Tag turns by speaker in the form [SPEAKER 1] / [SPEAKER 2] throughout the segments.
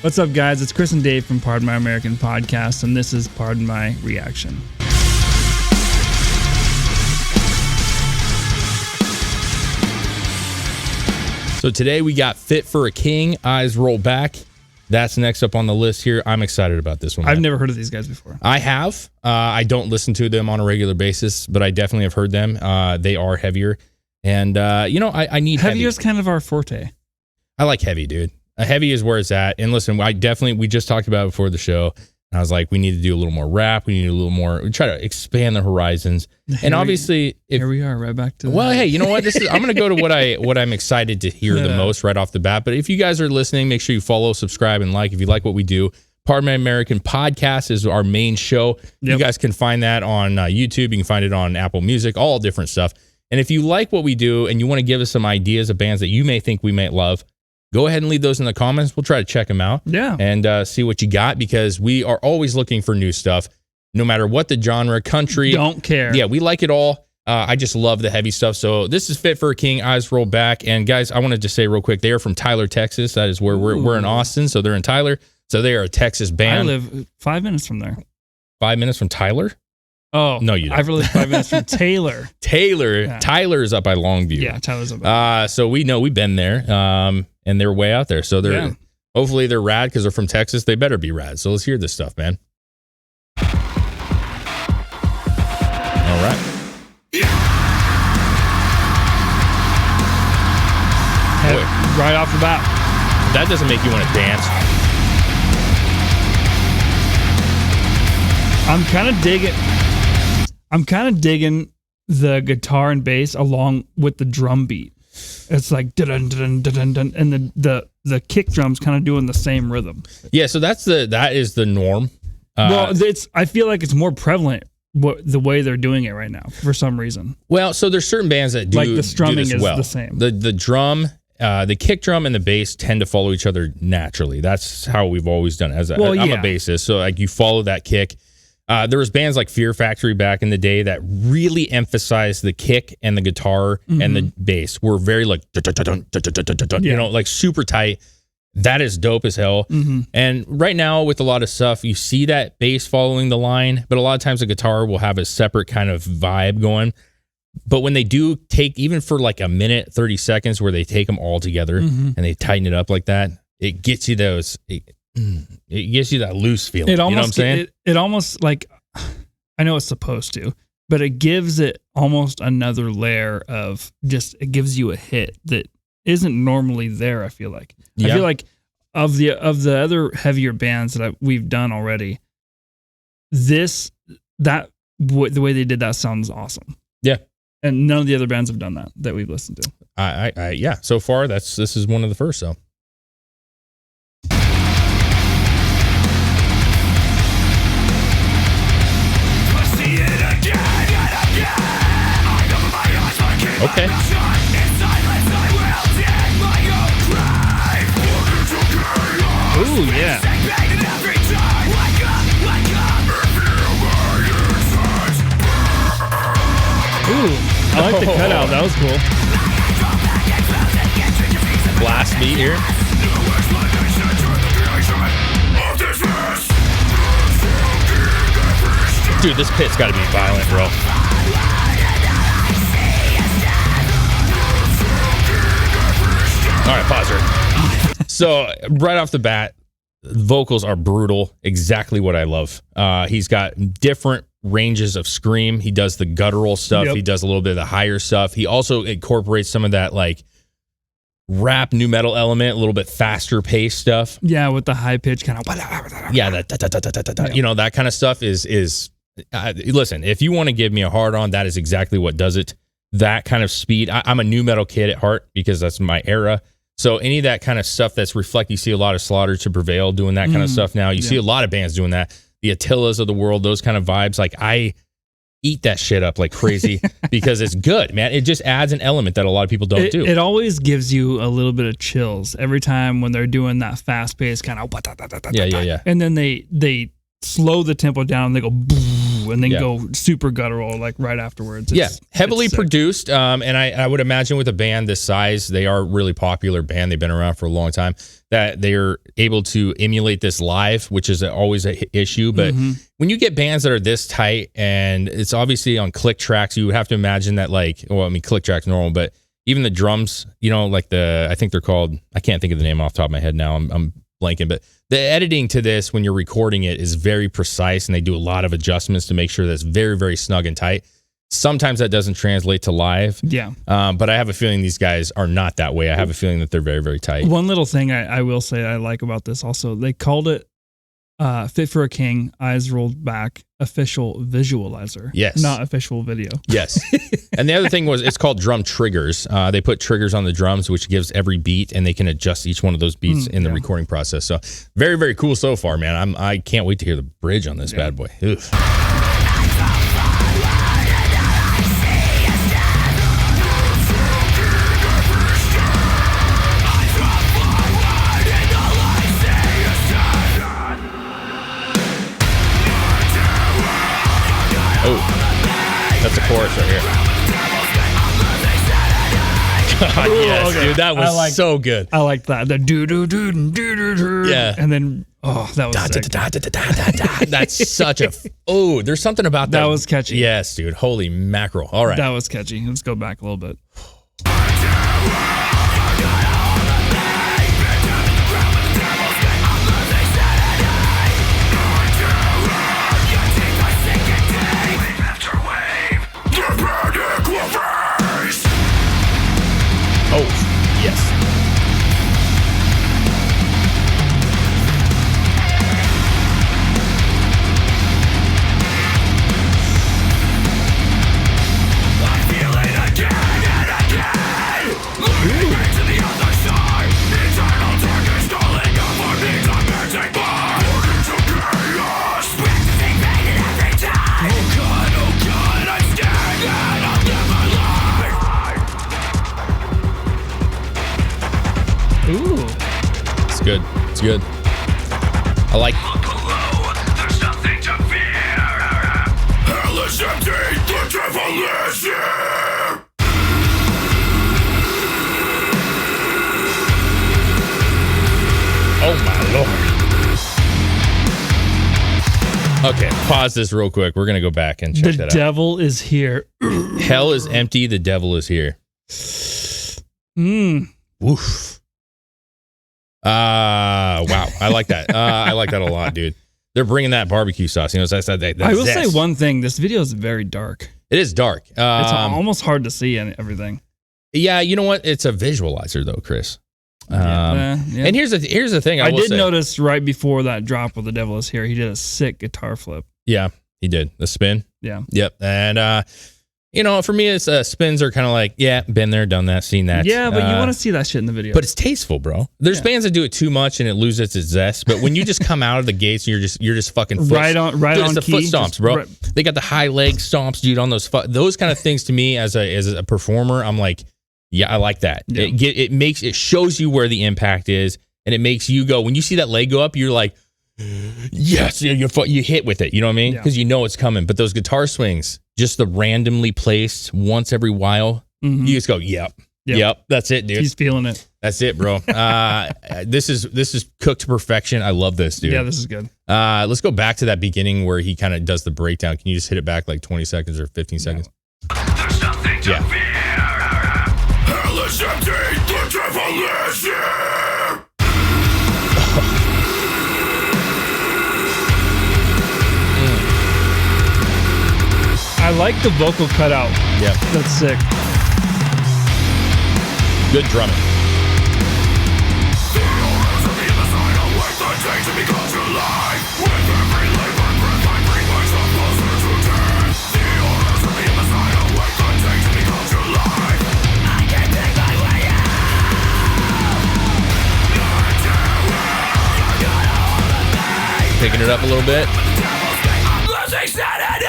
[SPEAKER 1] What's up, guys? It's Chris and Dave from Pardon My American Podcast, and this is Pardon My Reaction.
[SPEAKER 2] So today we got Fit for a King, Eyes Roll Back. That's next up on the list here. I'm excited about this one.
[SPEAKER 1] I've never heard of these guys before.
[SPEAKER 2] I have. I don't listen to them on a regular basis, but I definitely have heard them. They are heavier. And, I need heavy.
[SPEAKER 1] Heavy is kind of our forte.
[SPEAKER 2] I like heavy, dude. Heavy is where it's at. And listen, we just talked about it before the show. And I was like, we need to do a little more rap. We need a little more, we try to expand the horizons. And obviously,
[SPEAKER 1] here we are, right back to
[SPEAKER 2] well, hey, you know what? I'm going to go to what I'm excited to hear the most right off the bat. But if you guys are listening, make sure you follow, subscribe, and like if you like what we do. Pardon My American Podcast is our main show. Yep. You guys can find that on YouTube. You can find it on Apple Music, all different stuff. And if you like what we do and you want to give us some ideas of bands that you may think we might love, go ahead and leave those in the comments. We'll try to check them out and see what you got, because we are always looking for new stuff, no matter what the genre, country.
[SPEAKER 1] Don't care.
[SPEAKER 2] Yeah, we like it all. I just love the heavy stuff. So this is Fit for a King, Eyes Roll Back. And guys, I wanted to say real quick, they are from Tyler, Texas. That is where we're in Austin. So they're in Tyler. So they are a Texas band.
[SPEAKER 1] I live 5 minutes from there.
[SPEAKER 2] 5 minutes from Tyler?
[SPEAKER 1] Oh,
[SPEAKER 2] no, you don't.
[SPEAKER 1] I live 5 minutes from Taylor.
[SPEAKER 2] Yeah. Tyler is up by Longview.
[SPEAKER 1] Yeah, Tyler's up by
[SPEAKER 2] so we know we've been there, and they're way out there. So hopefully they're rad because they're from Texas. They better be rad. So let's hear this stuff, man. All right.
[SPEAKER 1] Right off the bat.
[SPEAKER 2] That doesn't make you want to dance.
[SPEAKER 1] I'm kind of digging the guitar and bass along with the drum beat. It's like dun dun dun dun, and the kick drum's kind of doing the same rhythm.
[SPEAKER 2] Yeah, so that is the norm.
[SPEAKER 1] I feel like it's more prevalent the way they're doing it right now for some reason.
[SPEAKER 2] Well, so there's certain bands that do,
[SPEAKER 1] like the strumming
[SPEAKER 2] is
[SPEAKER 1] the same.
[SPEAKER 2] The drum, the kick drum and the bass tend to follow each other naturally. That's how we've always done it. I'm a bassist, so like you follow that kick. There was bands like Fear Factory back in the day that really emphasized the kick and the guitar and the bass. Were very like like super tight. That is dope as hell. And right now with a lot of stuff, you see that bass following the line, but a lot of times the guitar will have a separate kind of vibe going. But when they do take, even for like a minute, 30 seconds, where they take them all together and they tighten it up like that, it gets you those. It gives you that loose feeling. You know what I'm saying?
[SPEAKER 1] It almost, like, I know it's supposed to, but it gives it almost another layer of just, it gives you a hit that isn't normally there, I feel like. I feel like of the other heavier bands that we've done already, the way they did that sounds awesome. Yeah. And none of the other bands have done that we've listened to.
[SPEAKER 2] Yeah. So far, this is one of the first, so. Okay.
[SPEAKER 1] Ooh, yeah. Ooh, I like the cutout. That was cool.
[SPEAKER 2] Blast beat here. Dude, this pit's got to be violent, bro. All right, pause her. So right off the bat, vocals are brutal. Exactly what I love. He's got different ranges of scream. He does the guttural stuff. He does a little bit of the higher stuff. He also incorporates some of that like rap new metal element, a little bit faster paced stuff.
[SPEAKER 1] Yeah, with the high pitch kind of.
[SPEAKER 2] Yeah, that kind of stuff is. Listen, if you want to give me a hard on, that is exactly what does it. That kind of speed. I'm a new metal kid at heart because that's my era. So any of that kind of stuff that's reflect, you see a lot of Slaughter to Prevail doing that kind of stuff now. You see a lot of bands doing that. The Attilas of the world, those kind of vibes. Like I eat that shit up like crazy because it's good, man. It just adds an element that a lot of people don't do.
[SPEAKER 1] It always gives you a little bit of chills every time when they're doing that fast paced kind of.
[SPEAKER 2] Yeah.
[SPEAKER 1] And then they slow the tempo down and they go boom. too, and then go super guttural like right afterwards.
[SPEAKER 2] Heavily produced, and I would imagine with a band this size, they are a really popular band. They've been around for a long time, that they are able to emulate this live, which is always an issue. But when you get bands that are this tight, and it's obviously on click tracks, you would have to imagine that click tracks normal, but even the drums, like I think they're called, I can't think of the name off the top of my head now. I'm blanking, but the editing to this when you're recording it is very precise, and they do a lot of adjustments to make sure that it's very, very snug and tight. Sometimes that doesn't translate to live.
[SPEAKER 1] Yeah.
[SPEAKER 2] But I have a feeling these guys are not that way. I have a feeling that they're very, very tight.
[SPEAKER 1] One little thing I will say I like about this also, they called it Fit for a King, Eyes Rolled Back, Official Visualizer.
[SPEAKER 2] Yes.
[SPEAKER 1] Not official video.
[SPEAKER 2] Yes. And the other thing was, it's called drum triggers. They put triggers on the drums, which gives every beat, and they can adjust each one of those beats in the recording process. So very, very cool so far, man. I can't wait to hear the bridge on this bad boy. Oof. Oh, that's a chorus right here. God, yes, dude, that was so good.
[SPEAKER 1] I like that. The do-do-do-do-do-do.
[SPEAKER 2] Yeah.
[SPEAKER 1] And then, that was sick.
[SPEAKER 2] That's such a... Oh, there's something about that.
[SPEAKER 1] That was catchy.
[SPEAKER 2] Yes, dude. Holy mackerel. All right.
[SPEAKER 1] That was catchy. Let's go back a little bit.
[SPEAKER 2] Oh, yes.
[SPEAKER 3] I feel it again and again. Leading me to the other side. Eternal darkness calling out for me to magic bar. Born into chaos. Practicing pain in every time. Oh God, I'm scared and I'll never lie.
[SPEAKER 1] Ooh.
[SPEAKER 2] It's good. It's good. I like...
[SPEAKER 3] Look below, there's nothing to fear. Hell is empty, the devil is here.
[SPEAKER 2] Oh, my Lord. Okay, pause this real quick. We're going to go back and check that out.
[SPEAKER 1] The devil is here.
[SPEAKER 2] Hell is empty, the devil is here. Woof. Wow. I like that. I like that a lot, dude. They're bringing that barbecue sauce. I
[SPEAKER 1] will say one thing. This video is very dark.
[SPEAKER 2] It is dark.
[SPEAKER 1] It's almost hard to see everything.
[SPEAKER 2] Yeah, you know what? It's a visualizer, though, Chris.
[SPEAKER 1] Yeah.
[SPEAKER 2] And here's the thing. I
[SPEAKER 1] did notice right before that drop with The Devil Is Here, he did a sick guitar flip.
[SPEAKER 2] Yeah, he did. The spin.
[SPEAKER 1] Yeah.
[SPEAKER 2] Yep. And, for me, it's spins are kind of like, been there, done that, seen that.
[SPEAKER 1] Yeah, but you want to see that shit in the video.
[SPEAKER 2] But it's tasteful, bro. There's bands that do it too much and it loses its zest. But when you just come out of the gates and you're just fucking foot,
[SPEAKER 1] right on
[SPEAKER 2] the
[SPEAKER 1] key,
[SPEAKER 2] foot stomps, bro. They got the high leg stomps, dude, on those kind of things. To me, as a performer, I'm like, yeah, I like that. Yeah. It shows you where the impact is, and it makes you go, when you see that leg go up, you're like, yes, you hit with it. You know what I mean? Because you know it's coming. But those guitar swings, just the randomly placed once every while, you just go, yep, that's it, dude.
[SPEAKER 1] He's feeling it.
[SPEAKER 2] That's it, bro. This is cooked to perfection. I love this, dude.
[SPEAKER 1] Yeah, this is good.
[SPEAKER 2] Let's go back to that beginning where he kind of does the breakdown. Can you just hit it back like 20 seconds or 15 seconds?
[SPEAKER 3] There's nothing to fear. Hell is empty, the devil is here.
[SPEAKER 1] I like the vocal cutout.
[SPEAKER 2] Yeah.
[SPEAKER 1] That's sick.
[SPEAKER 2] Good drumming.
[SPEAKER 3] The horrors of the other side await the day to become to life. With every labored breath I bring myself closer to death. The horrors of the other side await the day to become to life. I can't take my way out.
[SPEAKER 2] Picking it up a little bit.
[SPEAKER 3] I'm losing sanity.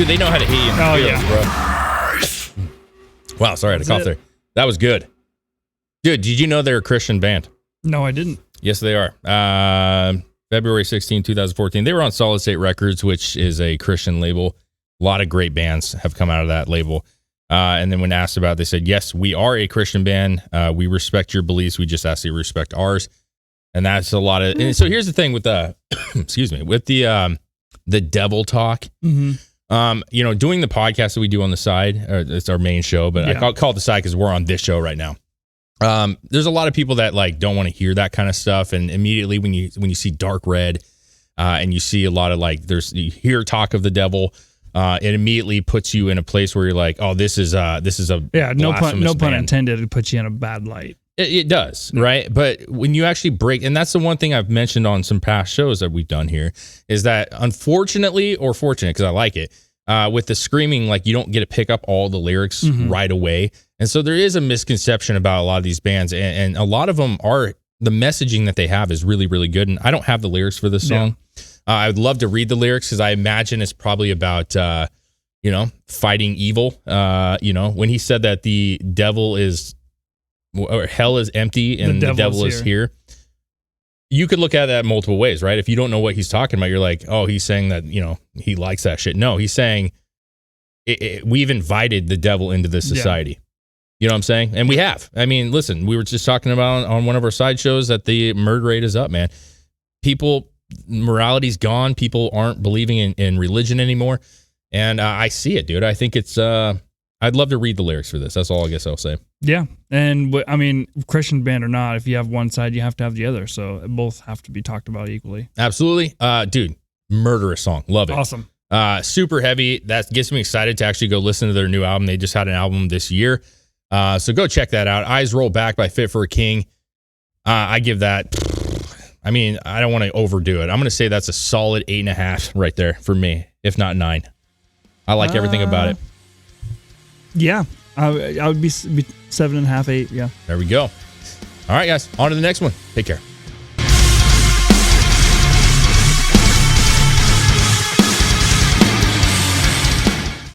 [SPEAKER 2] Dude, they know how to hit you in the feels, bro. Wow, sorry, I had to cough there. That was good. Dude, did you know they're a Christian band?
[SPEAKER 1] No, I didn't.
[SPEAKER 2] Yes, they are. February 16, 2014. They were on Solid State Records, which is a Christian label. A lot of great bands have come out of that label. And then when asked about it, they said, yes, we are a Christian band. We respect your beliefs. We just ask you to respect ours. And that's a lot of... And so here's the thing with the... excuse me. With the devil talk.
[SPEAKER 1] Mm-hmm.
[SPEAKER 2] Doing the podcast that we do on the side, it's our main show, but I call it the side because we're on this show right now. There's a lot of people that like don't want to hear that kind of stuff, and immediately when you see dark red, and you see a lot of like you hear talk of the devil, it immediately puts you in a place where you're like, oh, this is a
[SPEAKER 1] no pun intended. It puts you in a bad light.
[SPEAKER 2] It does, right? But when you actually break, and that's the one thing I've mentioned on some past shows that we've done here, is that unfortunately or fortunate, because I like it, with the screaming, like you don't get to pick up all the lyrics right away. And so there is a misconception about a lot of these bands, and a lot of them are, the messaging that they have is really, really good. And I don't have the lyrics for this song. I would love to read the lyrics because I imagine it's probably about, fighting evil. When he said that the devil is, or hell is empty and the devil is here. You could look at that multiple ways, right? If you don't know what he's talking about, you're like, oh, he's saying that, he likes that shit. No, he's saying we've invited the devil into this society. You know what I'm saying? And we have. I mean, listen, we were just talking about on one of our side shows that the murder rate is up, man. Morality's gone. People aren't believing in religion anymore. And I see it, dude. I think it's, I'd love to read the lyrics for this. That's all I guess I'll say.
[SPEAKER 1] Yeah. And I mean, Christian band or not, if you have one side, you have to have the other. So both have to be talked about equally.
[SPEAKER 2] Absolutely. Dude, murderous song. Love it.
[SPEAKER 1] Awesome.
[SPEAKER 2] Super heavy. That gets me excited to actually go listen to their new album. They just had an album this year. So go check that out. Eyes Roll Back by Fit for a King. I give that, I mean, I don't want to overdo it. I'm going to say that's a solid 8.5 right there for me, if not 9. I like everything about it.
[SPEAKER 1] Yeah. I would be 7.5, 8. Yeah.
[SPEAKER 2] There we go. All right, guys. On to the next one. Take care.